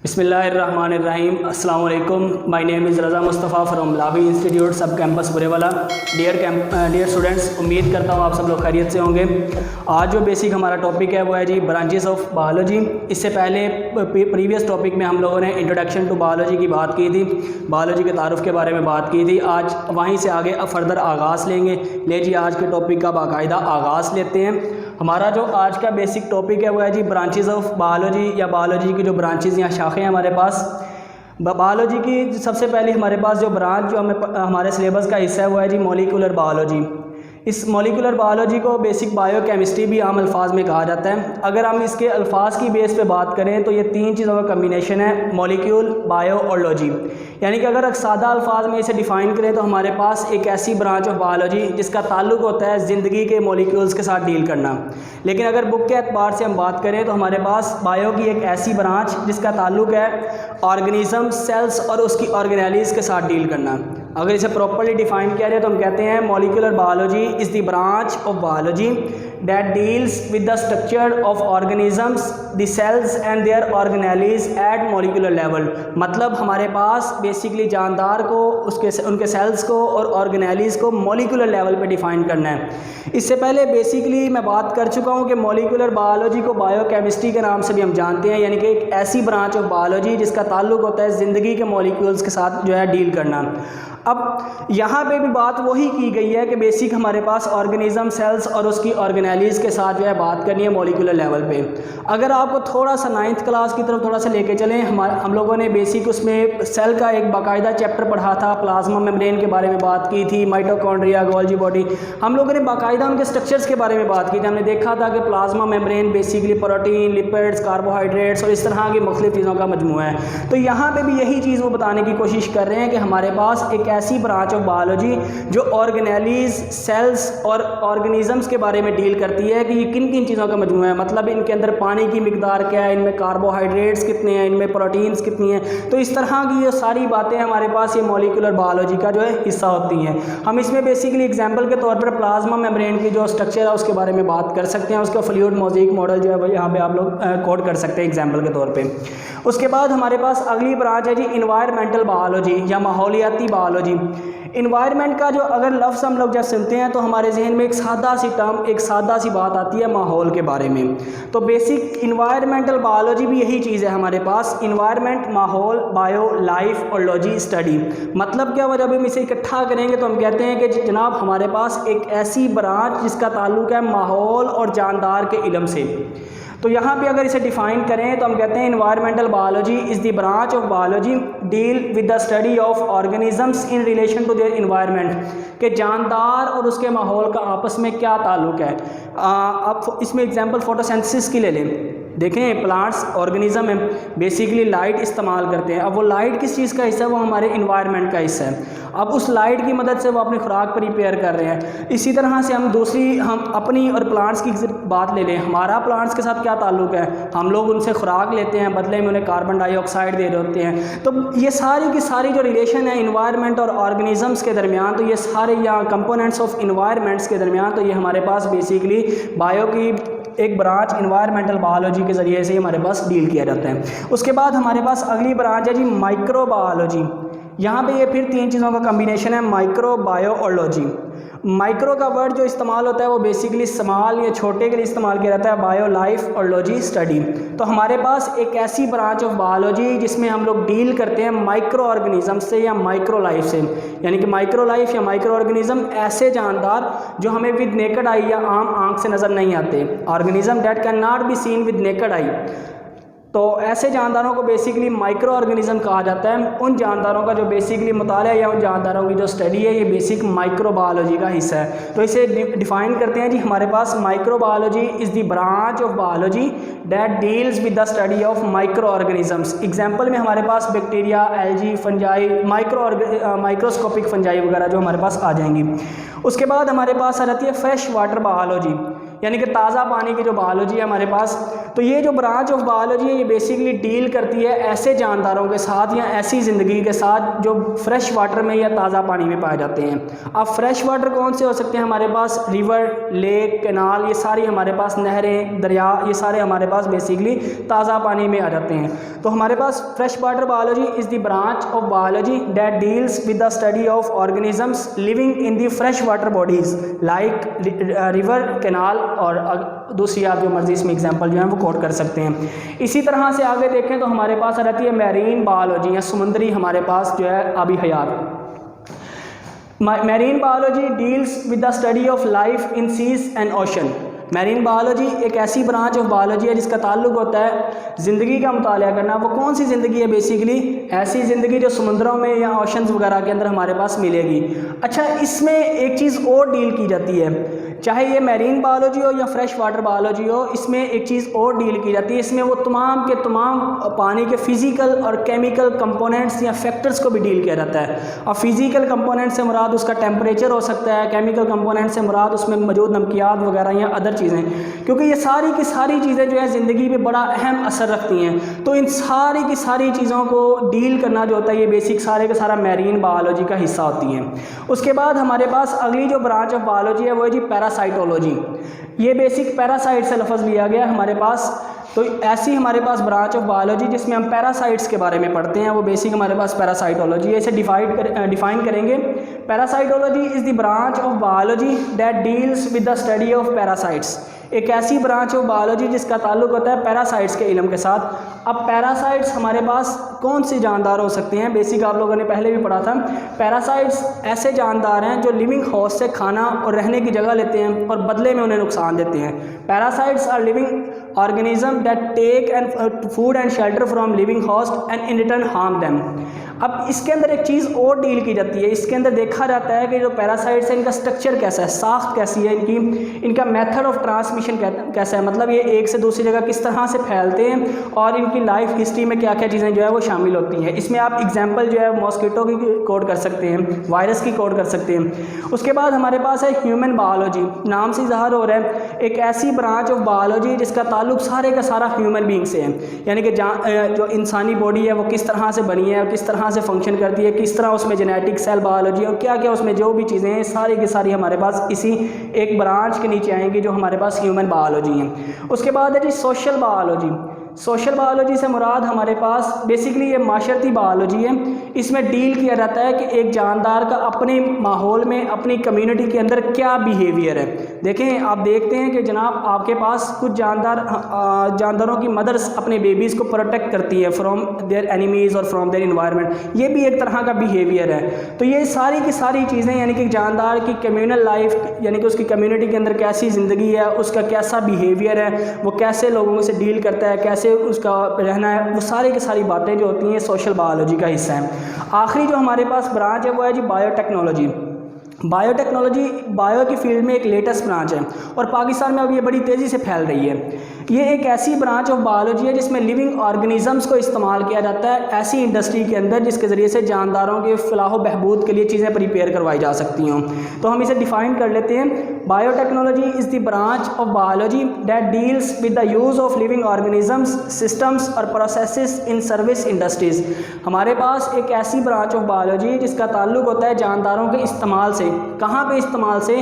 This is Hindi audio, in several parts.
बिस्मिल्लाहिर्रहमानिर्रहीम। अस्सलाम वालेकुम। My name is Raza Mustafa from लावी इंस्टीट्यूट सब कैंपस बुरेवाला। डियर स्टूडेंट्स, उम्मीद करता हूँ आप सब लोग खैरियत से होंगे। आज जो बेसिक हमारा टॉपिक है वो है जी ब्रांचेस ऑफ बायोलॉजी। इससे पहले प्रीवियस टॉपिक में हम लोगों ने इंट्रोडक्शन टू बायोलॉजी की बात की थी, बायोलॉजी के तारुफ़ के बारे में बात की थी। आज वहीं से आगे फर्दर आगाज़ लेंगे। ले जी आज के टॉपिक का बाकायदा आगाज़ लेते हैं। हमारा जो आज का बेसिक टॉपिक है वो है जी ब्रांचेस ऑफ बायोलॉजी, या बायोलॉजी की जो ब्रांचेस या शाखें हैं हमारे पास। बायोलॉजी की सबसे पहले हमारे पास जो ब्रांच जो हमारे सिलेबस का हिस्सा है वो है जी मॉलिक्यूलर बायोलॉजी। इस मॉलिक्यूलर बायोलॉजी को बेसिक बायोकेमिस्ट्री भी आम अल्फाज में कहा जाता है। अगर हम इसके अल्फाज की बेस पे बात करें तो ये तीन चीज़ों का कम्बिनेशन है, मॉलिक्यूल, बायो और लॉजी। यानी कि अगर सादा अल्फाज में इसे डिफ़ाइन करें तो हमारे पास एक ऐसी ब्रांच ऑफ बायोलॉजी जिसका ताल्लुक़ होता है ज़िंदगी के मॉलिक्यूल्स के साथ डील करना। लेकिन अगर बुक के एतबार से हम बात करें तो हमारे पास बायो की एक ऐसी ब्रांच जिसका ताल्लुक़ है ऑर्गेनिज्म, सेल्स और उसकी ऑर्गेनेलिज़ के साथ डील करना। अगर इसे प्रॉपर्ली डिफाइन किया जाए तो हम कहते हैं molecular biology is the branch of biology that deals with the structure of organisms, the cells and their organelles at molecular level. मतलब हमारे पास बेसिकली जानदार को, उनके सेल्स को और ऑर्गेनेलिज को मॉलिक्यूलर लेवल पे डिफाइन करना है। इससे पहले बेसिकली मैं बात कर चुका हूँ कि मॉलिक्यूलर बायोलॉजी को बायोकेमिस्ट्री के नाम से भी हम जानते हैं, यानी कि एक ऐसी ब्रांच ऑफ बायोलॉजी जिसका ताल्लुक़ होता है ज़िंदगी के मॉलिक्यूल्स के साथ जो है डील करना। अब यहाँ पे भी बात वही की गई है कि बेसिक हमारे पास ऑर्गेनिज्म, सेल्स और उसकी ऑर्गेनेलिज के साथ जो है बात करनी है मॉलिक्यूलर लेवल पे। अगर आपको थोड़ा सा 9th क्लास की तरफ थोड़ा सा लेके चलें, हम लोगों ने बेसिक उसमें सेल का एक बाकायदा चैप्टर पढ़ा था, प्लाज्मा मेम्ब्रेन के बारे में बात की थी, माइटोकॉन्ड्रिया, गोल्जी बॉडी। हम लोगों ने बाकायदा उनके स्ट्रक्चर्स के बारे में बात की थी। हमने देखा था कि plasma membrane basically protein, lipids, carbohydrates और इस तरह की मुख्तलिफ चीज़ों का मजमूआ है। तो यहाँ पर भी यही चीज़ वो बताने की कोशिश कर रहे हैं कि हमारे पास एक ऐसी ब्रांच ऑफ बायोलॉजी जो ऑर्गेनेलिज, सेल्स और ऑर्गेनिजम्स के बारे में डील करती है कि ये किन किन चीज़ों का मजमूआ है। मतलब इनके अंदर पानी की मिकदार क्या है, इनमें कार्बोहाइड्रेट्स कितने हैं, इनमें प्रोटीन्स कितनी हैं। तो इस तरह की ये सारी बातें हमारे पास ये मॉलिक्यूलर बायोलॉजी का जो है हिस्सा होती हैं। हम इसमें बेसिकली एग्जांपल के तौर पर प्लाज्मा मेम्ब्रेन की जो स्ट्रक्चर है उसके बारे में बात कर सकते हैं। उसका फ्लूइड मोज़ेक मॉडल जो है वो यहाँ पे आप लोग कोड कर सकते हैं एग्जाम्पल के तौर पर। उसके बाद हमारे पास अगली ब्रांच है जी इन्वायरमेंटल बायोलॉजी या माहौलियाती बायोलॉजी। इन्वायरमेंट का जो अगर लफ्ज़ हम लोग जब सुनते हैं तो हमारे जहन में एक सादा सी टर्म, एक सादा सी बात आती है माहौल के बारे में। तो बेसिक इन्वायरमेंटल बायोलॉजी भी यही चीज़ है हमारे पास, इन्वायरमेंट, माहौल, बायो, लाइफ और लॉजी स्टडी। मतलब क्या हुआ, जब हम इसे इकट्ठा करेंगे तो हम कहते हैं कि जनाब हमारे पास एक ऐसी ब्रांच जिसका ताल्लुक़ है माहौल और जानदार के इल्म से। तो यहाँ पे अगर इसे डिफ़ाइन करें तो हम कहते हैं environmental biology is the branch of biology deal with the study of organisms in relation to their environment, के जानदार और उसके माहौल का आपस में क्या ताल्लुक़ है। अब इसमें एग्जांपल फोटोसिंथेसिस की ले लें। देखें प्लांट्स ऑर्गेनिज्म में बेसिकली लाइट इस्तेमाल करते हैं। अब वो लाइट किस चीज़ का हिस्सा है, वो हमारे इन्वायरमेंट का हिस्सा है। अब उस लाइट की मदद से वो अपनी खुराक प्रिपेयर कर रहे हैं। इसी तरह से हम अपनी और प्लांट्स की बात ले लें। हमारा प्लांट्स के साथ क्या ताल्लुक़ है, हम लोग उनसे खुराक लेते हैं, बदले में उन्हें कार्बन डाइऑक्साइड दे रहे होते हैं। तो ये सारी की सारी जो रिलेशन है इन्वायरमेंट और ऑर्गेनिजम्स के दरमियान, तो ये सारे या कंपोनेंट्स ऑफ इन्वायरमेंट्स के दरमियान, तो ये हमारे पास बेसिकली बायो की एक ब्रांच इन्वायरमेंटल बायोलॉजी के ज़रिए से हमारे पास डील किया जाता है। उसके बाद हमारे पास अगली ब्रांच है जी माइक्रोबायोलॉजी। यहाँ पे ये फिर तीन चीज़ों का कम्बिनेशन है, माइक्रो, बायो और लॉजी। माइक्रो का वर्ड जो इस्तेमाल होता है वो बेसिकली स्मॉल या छोटे के लिए इस्तेमाल किया जाता है, बायो, लाइफ और लॉजी स्टडी। तो हमारे पास एक ऐसी ब्रांच ऑफ बायोलॉजी जिसमें हम लोग डील करते हैं माइक्रो ऑर्गेनिज्म से या माइक्रो लाइफ से। यानी कि माइक्रो लाइफ या माइक्रो ऑर्गेनिज्म ऐसे जानदार जो हमें विद नेकेड आई या आम आंख से नज़र नहीं आते, organism that can not be seen with naked eye. तो ऐसे जानदारों को बेसिकली माइक्रो ऑर्गेनिज्म कहा जाता है। उन जानदारों का जो बेसिकली मुताला या उन जानदारों की जो स्टडी है ये बेसिक माइक्रो बायोलॉजी का हिस्सा है। तो इसे डिफ़ाइन करते हैं जी हमारे पास microbiology is the branch of biology that deals with the study of microorganisms. Example में हमारे पास bacteria, algae, fungi, microscopic fungi वगैरह जो हमारे पास आ जाएंगी। उसके बाद हमारे पास आ जाती है फ्रेश वाटर बायोलॉजी। यानी कि ताज़ा पानी की जो बायोलॉजी है हमारे पास। तो ये जो ब्रांच ऑफ बायोलॉजी है ये बेसिकली डील करती है ऐसे जानदारों के साथ या ऐसी ज़िंदगी के साथ जो फ्रेश वाटर में या ताज़ा पानी में पाए जाते हैं। अब फ्रेश वाटर कौन से हो सकते हैं हमारे पास? रिवर, लेक, कैनाल, ये सारी हमारे पास नहरें, दरिया, ये सारे हमारे पास बेसिकली ताज़ा पानी में आ जाते हैं। तो हमारे पास fresh water biology is the branch of biology that deals with the study of organisms living in the fresh water bodies like river, canal, और दूसरी आप जो मर्जी इसमें एग्जांपल जो है वो कोट कर सकते हैं। इसी तरह से आगे देखें तो हमारे पास आ जाती है मैरीन बायोलॉजी या समुद्री हमारे पास जो है आबी हयात। Marine biology deals with the study of life in seas and ocean. Marine biology एक ऐसी ब्रांच ऑफ बायोलॉजी है जिसका ताल्लुक होता है ज़िंदगी का मुताला करना। वो कौन सी ज़िंदगी है? बेसिकली ऐसी ज़िंदगी जो समुद्रों में या ओशंस वगैरह के अंदर हमारे पास मिलेगी। अच्छा, इसमें एक चीज़ और डील की जाती है, चाहे ये मैरीन बायोलॉजी हो या फ्रेश वाटर बायोलॉजी हो, इसमें एक चीज़ और डील की जाती है। इसमें वो तमाम के तमाम पानी के फिज़िकल और केमिकल कंपोनेंट्स या फैक्टर्स को भी डील किया जाता है। और फिज़िकल कंपोनेंट से मुराद उसका टेम्परेचर हो सकता है, केमिकल कंपोनेंट से मुराद उसमें मौजूद नमकियात वगैरह या अदर चीज़ें, क्योंकि ये सारी की सारी चीज़ें जो है ज़िंदगी पे बड़ा अहम असर रखती हैं। तो इन सारी की सारी चीज़ों को डील करना जो होता है ये बेसिक सारे का सारा मैरीन बायोलॉजी का हिस्सा होती है। उसके बाद हमारे पास अगली जो ब्रांच ऑफ बायोलॉजी है वो है जी पैरासाइटोलॉजी। ये बेसिक पैरासाइट से लफ्ज़ लिया गया हमारे पास। तो ऐसी हमारे पास ब्रांच ऑफ बायोलॉजी जिसमें हम पैरासाइट्स के बारे में पढ़ते हैं वो बेसिक हमारे पास पैरासाइटोलॉजी है। इसे डिफाइन करेंगे। Parasitology is the branch of biology that deals with the study of parasites. एक ऐसी ब्रांच ऑफ बायोलॉजी जिसका ताल्लुक होता है पैरासाइट्स के इल्म के साथ। अब पैरासाइट्स हमारे पास कौन से जानदार हो सकते हैं? बेसिक आप लोगों ने पहले भी पढ़ा था। पैरासाइट्स ऐसे जानदार हैं जो लिविंग होस्ट से खाना और रहने की जगह लेते हैं और बदले में उन्हें नुकसान देते हैं। Parasites are living organism that take and food and shelter from living host and in return harm them. अब इसके अंदर एक चीज़ और डील की जाती है। इसके अंदर देखा जाता है कि जो पैरासाइट्स है इनका स्ट्रक्चर कैसा है, साख्त कैसी है इनका मेथड ऑफ ट्रांसमिशन कैसा है, मतलब ये एक से दूसरी जगह किस तरह से फैलते हैं और इनकी लाइफ हिस्ट्री में क्या क्या चीज़ें जो है वो शामिल होती हैं। इसमें आप एग्जांपल जो है मॉस्किटो की कोड कर सकते हैं, वायरस की कोड कर सकते हैं। उसके बाद हमारे पास है ह्यूमन बायोलॉजी। नाम से इज़हार हो रहा है एक ऐसी ब्रांच ऑफ बायोलॉजी जिसका ताल्लुक सारे का सारा ह्यूमन बींग से है, यानी कि जो इंसानी बॉडी है वो किस तरह से बनी है, किस तरह से फंक्शन करती है, किस तरह उसमें जेनेटिक सेल बायोलॉजी और क्या क्या उसमें जो भी चीज़ें हैं सारी की सारी हमारे पास इसी एक ब्रांच के नीचे आएंगी जो हमारे पास ह्यूमन बायोलॉजी है। उसके बाद है जी सोशल बायोलॉजी। सोशल बायोलॉजी से मुराद हमारे पास बेसिकली ये माशरती बायोलॉजी है। इसमें डील किया जाता है कि एक जानदार का अपने माहौल में अपनी कम्युनिटी के अंदर क्या बिहेवियर है। देखें, आप देखते हैं कि जनाब आपके पास कुछ जानदारों की मदर्स अपने बेबीज़ को प्रोटेक्ट करती है फ्रॉम देयर एनिमीज़ और फ्रॉम देयर इन्वायरमेंट। ये भी एक तरह का बिहेवियर है। तो ये सारी की सारी चीज़ें यानी कि जानदार की कम्यूनल लाइफ यानी कि उसकी कम्युनिटी के अंदर कैसी ज़िंदगी है, उसका कैसा बिहेवियर है, वो कैसे लोगों से डील करता है, कैसे उसका रहना है, वो सारी की सारी बातें जो होती हैं सोशल बायोलॉजी का हिस्सा है। आखिरी जो हमारे पास ब्रांच है वो है जी बायोटेक्नोलॉजी। बायोटेक्नोलॉजी बायो की फील्ड में एक लेटेस्ट ब्रांच है और पाकिस्तान में अब ये बड़ी तेज़ी से फैल रही है। ये एक ऐसी ब्रांच ऑफ बायोलॉजी है जिसमें लिविंग ऑर्गेनिजम्स को इस्तेमाल किया जाता है ऐसी इंडस्ट्री के अंदर जिसके ज़रिए से जानदारों के फलाह बहबूद के लिए चीज़ें प्रिपेयर करवाई जा सकती हों। तो हम इसे डिफ़ाइन कर लेते हैं। Biotechnology is the branch of biology that deals with the use of living organisms, systems और प्रोसेसेस इन सर्विस इंडस्ट्रीज़। हमारे पास एक ऐसी ब्रांच ऑफ बायोलॉजी जिसका ताल्लुक होता है जानदारों के इस्तेमाल से। कहाँ पे इस्तेमाल से?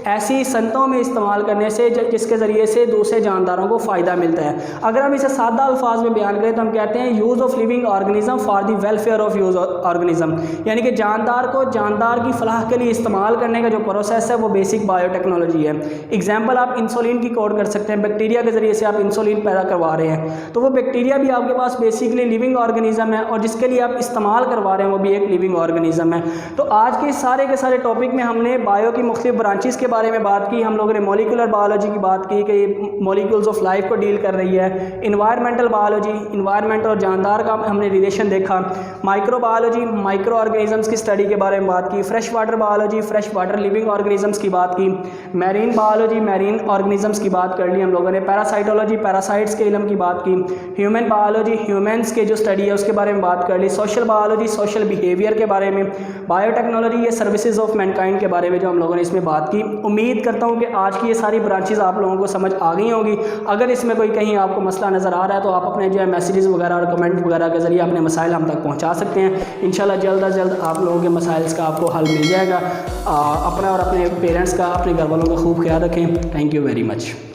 ऐसी संतों में इस्तेमाल करने से जिसके ज़रिए से दूसरे जानदारों को फ़ायदा मिलता है। अगर हम इसे सादा अल्फाज में बयान करें तो हम कहते हैं use of living organism for the welfare of use organism, यानी कि जानदार को जानदार की फलाह के लिए इस्तेमाल करने का जो प्रोसेस है वो बेसिक बायोटेक्नोलॉजी है। एग्जाम्पल आप इंसुलिन की कोड कर सकते हैं। बैक्टीरिया के ज़रिए से आप इंसुलिन पैदा करवा रहे हैं तो वो बैक्टीरिया भी आपके पास बेसिकली लिविंग ऑर्गेनिज्म है और जिसके लिए आप इस्तेमाल करवा रहे हैं वो भी एक लिविंग ऑर्गेनिज्म है। तो आज के सारे टॉपिक में हमने बायो की मुख्तलिफ ब्रांचेस के बारे में बात की। हम लोगों ने मॉलिक्यूलर बायोलॉजी की बात की कि मॉलिक्यूल्स ऑफ लाइफ को डील कर रही है। इन्वायरमेंटल बायोलॉजी, इन्वायरमेंट और जानदार का हमने रिलेशन देखा। माइक्रो बायोलॉजी, माइक्रो ऑर्गेनिजम्स की स्टडी के बारे में बात की। Fresh water biology, fresh water living organisms की बात की। मैरीन बायोलॉजी, मैरीन ऑर्गेनिजम्स की बात कर ली हम लोगों ने। पैरासाइटोलॉजी, पैरासाइट्स के इल्म की बात की। ह्यूमन बायोलॉजी, ह्यूमन्स के जो स्टडी है उसके बारे में बात कर ली। सोशल बायोलॉजी, सोशल बिहेवियर के बारे में। बायोटेक्नोलॉजी, ये सर्विसेज ऑफ मैनकाइंड पॉइंट के बारे में जो हम लोगों ने इसमें बात की। उम्मीद करता हूँ कि आज की ये सारी ब्रांचेस आप लोगों को समझ आ गई होंगी। अगर इसमें कोई कहीं आपको मसला नज़र आ रहा है तो आप अपने जो है मैसेजेस वगैरह और कमेंट वगैरह के ज़रिए अपने मसाइल हम तक पहुँचा सकते हैं। इंशाल्लाह जल्द अज जल्द आप लोगों के मसाइल का आपको हल मिल जाएगा। अपना और अपने पेरेंट्स का, अपने घर वालों का खूब ख्याल रखें। Thank you very much.